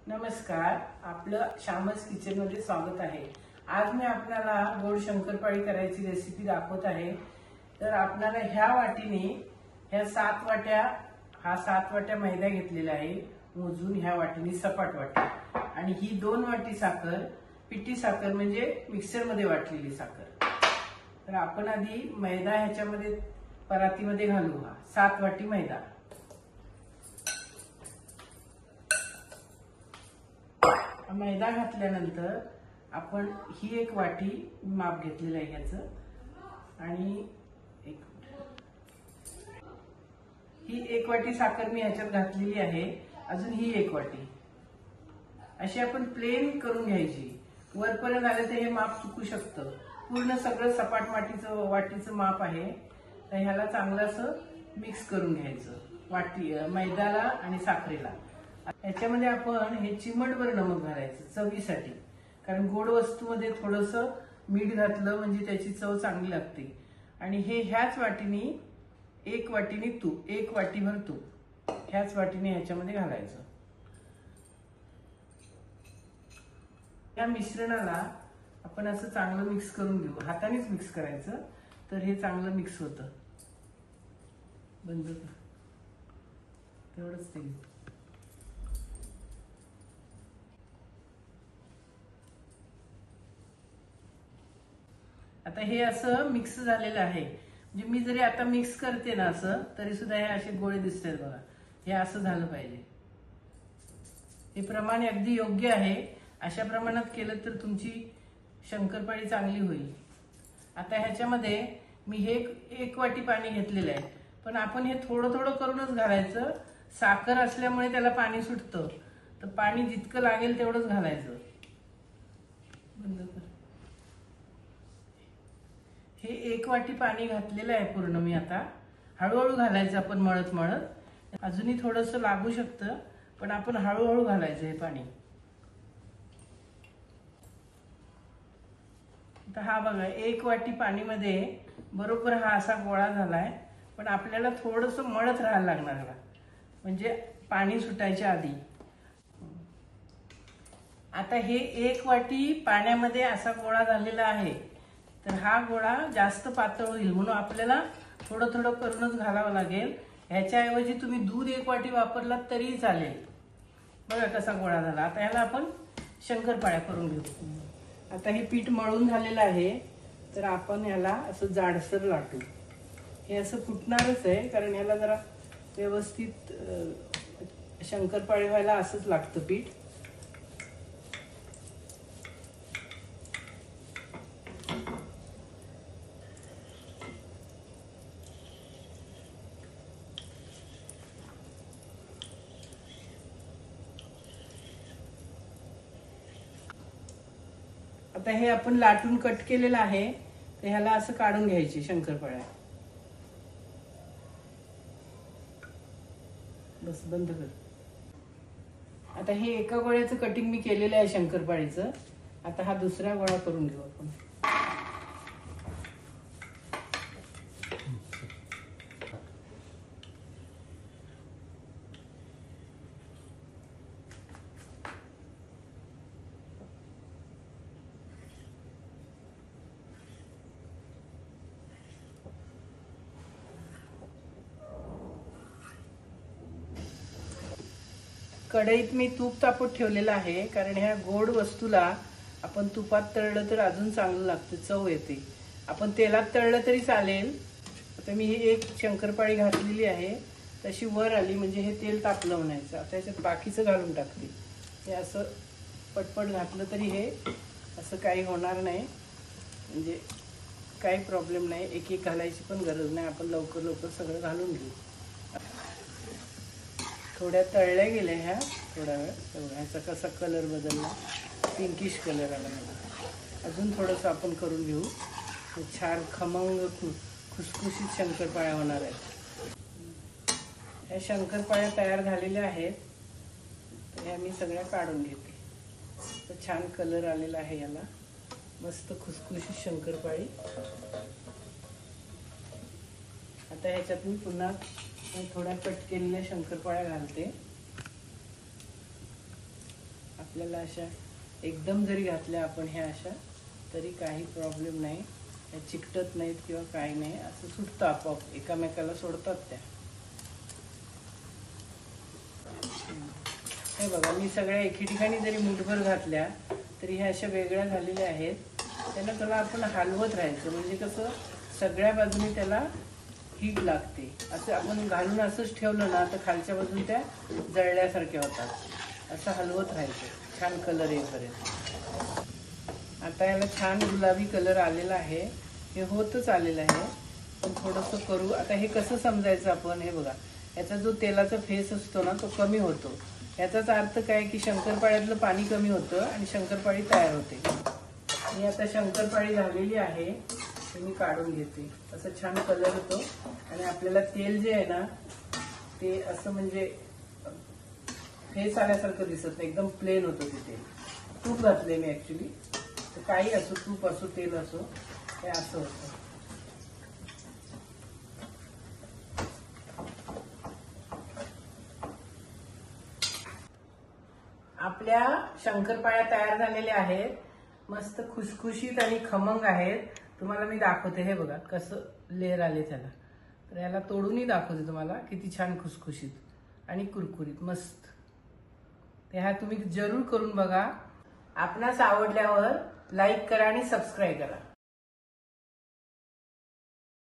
नमस्कार, आपलं श्यामस किचन मध्ये स्वागत आहे। आज मी आपल्याला गोड शंकरपाळी करायची रेसिपी दाखवत आहे। तर आपल्याला ह्या वाटीने ह्या 7 वाट्या हा 7 वाट्या मैदा घेतलेला आहे मोजून, ह्या वाटीने सपाट वाटी, आणि ही 2 वाटी साखर, पिठी साखर म्हणजे मिक्सर मध्ये वाटलेली साखर। तर आपण आधी मैदा ह्याच्यामध्ये परातीमध्ये घालू। हा 7 वाटी मैदा, मैदा घातल्यानंतर आपण ही 1 वाटी माप घेतलेलं आहे ह्याचं, आणि ही 1 वाटी साखर मी ह्याच्यात घातलेली आहे। अजून ही 1 वाटी अशी आपण प्लेन करून घ्यायची। वरपर्यंत आलं तर हे माप चुकू शकतं। पूर्ण सगळं सपाट वाटीचं माप आहे। तर ह्याला चांगलं असं मिक्स करून घ्यायचं वाटी मैद्याला आणि साखरेला। याच्यामध्ये आपण हे चिमटभर नमक घालायचं चवीसाठी, कारण गोड वस्तूमध्ये थोडंसं मीठ घातलं म्हणजे त्याची चव चांगली लागते। आणि हे ह्याच वाटीने 1 वाटीने तूप, 1 वाटीभर तूप ह्याच वाटीने ह्याच्यामध्ये घालायचं। या मिश्रणाला आपण असं चांगलं मिक्स करून घेऊ। हातानेच मिक्स करायचं, तर हे चांगलं मिक्स होतं। बंद कर, तेवढंच ते। आता हे असं मिक्स झालेलं आहे। म्हणजे मी जरी आता मिक्स करते ना असं, तरी सुद्धा हे असे गोळे दिसतात बघा। हे असं झालं पाहिजे। हे प्रमाण अगदी योग्य आहे। अशा प्रमाणात केलं तर तुमची शंकरपाळी चांगली होईल। आता ह्याच्यामध्ये मी हे 1 वाटी पाणी घेतलेलं आहे, पण आपण हे थोडं थोडं करूनच घालायचं। साखर असल्यामुळे त्याला पाणी सुटतं, तर पाणी जितकं लागेल तेवढंच घालायचं। बंद कर। हे 1 वाटी पाणी घातलेलं आहे पूर्ण मी। आता हळूहळू घालायचं आपण, मळत मळत। अजूनही थोडंसं लागू शकतं, पण आपण हळूहळू घालायचं हे पाणी। तर हा बघा, 1 वाटी पाणीमध्ये बरोबर हा असा गोळा झालाय, पण आपल्याला थोडंसं मळत राहायला लागणार आहे, म्हणजे पाणी सुटायच्या आधी। आता हे 1 वाटी पाण्यामध्ये असा गोळा झालेला आहे, तर हा गोळा जास्त पातळ होईल म्हणून आपल्याला थोडं थोडं करूनच घालावं लागेल। ह्याच्याऐवजी तुम्ही दूध 1 वाटी वापरलात तरीही चालेल। बघा कसा गोळा झाला। आता ह्याला आपण शंकरपाळ्या करून घेऊ। आता हे पीठ मळून झालेलं आहे, तर आपण ह्याला असं जाडसर लाटू। हे असं फुटणारच आहे, कारण ह्याला जरा व्यवस्थित शंकरपाळी व्हायला असंच लागतं पीठ। आता हे आपण लाटून कट केलेलं आहे, तर ह्याला असं काढून घ्यायची शंकरपाळ्या। बस, बंद कर। आता हे एका गोळ्याचं कटिंग मी केलेलं आहे शंकरपाळीचं। आता हा दुसरा गोळा करून घेऊ आपण। कढईत मी तूप तापत ठेवलेलं आहे, कारण ह्या गोड वस्तूला आपण तुपात तळलं तर अजून चांगलं लागतं, चव येते। आपण तेलात तळलं तरी चालेल। आता मी ही 1 शंकरपाळी घातलेली आहे, तशी वर आली म्हणजे हे तेल तापलं म्हणायचं। आता ह्याच्यात बाकीचं घालून टाकते। हे असं पटपट घातलं तरी हे असं काही होणार नाही, म्हणजे काही प्रॉब्लेम नाही। एक एक घालायची पण गरज नाही, आपण लवकर लवकर सगळं घालून घेऊ। थोड्या तळल्या गेल्या ह्या, थोडा वेळ। ह्याचा कसा कलर बदलला, पिंकिश कलर आला मला। अजून थोडंसं आपण करून घेऊ, छान खमंग खुसखुशीत शंकरपाळ्या होणार आहेत। ह्या शंकरपाळ्या तयार झालेल्या आहेत, तर ह्या मी सगळ्या काढून घेते। तर छान कलर आलेला आहे याला, मस्त खुसखुशीत शंकरपाळी। आता ह्याच्यात मी पुन्हा थोड्या कट केलेल्या शंकरपाळ्या घालते। आपल्याला अशा एकदम जरी घातल्या आपण ह्या अशा तरी काही प्रॉब्लेम नाही, ह्या चिकटत नाहीत किंवा काही नाही, असं सुटतं आपोआप, एकामेकाला सोडतात त्या. हे बघा मी सगळ्या एके ठिकाणी जरी मुठभर घातल्या तरी ह्या अशा वेगळ्या झालेल्या आहेत. त्याला आपण हलवत राहायचं, म्हणजे कसं सगळ्या बाजूने त्याला हीट लागते. असं आपण घालून असंच ठेवलं ना तर खालच्या बाजून त्या जळल्यासारख्या होतात. असं हलवत राहायचं छान कलर येईपर्यंत. आता याला छान गुलाबी कलर आलेला आहे, हे होतच आलेलं आहे, पण थोडंसं करू. आता हे कसं समजायचं आपण, हे बघा याचा जो तेलाचा फेस असतो ना तो कमी होतो. याचाच अर्थ काय की शंकरपाळ्यातलं पाणी कमी होतं आणि शंकरपाळी तयार होते. मी आता शंकरपाळी झालेली आहे ते मी काढून घेते. असं छान कलर होतो आणि आपल्याला तेल जे आहे ना ते असं म्हणजे फेस आल्यासारखं दिसत नाही, एकदम प्लेन होतं ते तेल. तूप घातले मी ऍक्च्युली, तर काही असो, तूप असो तेल असो, हे असं होतं. आपल्या शंकरपाळ्या तयार झालेल्या आहेत, मस्त खुसखुशीत आणि खमंग आहेत. तुम्हाला मी दाखवते, हे बघा कसं लेअर आले त्याला. तर याला तोडूनही दाखवते तुम्हाला, किती छान खुसखुशीत आणि कुरकुरीत मस्त. ते ह्या तुम्ही जरूर करून बघा. आपणास आवडल्यावर लाईक करा आणि सबस्क्राईब करा.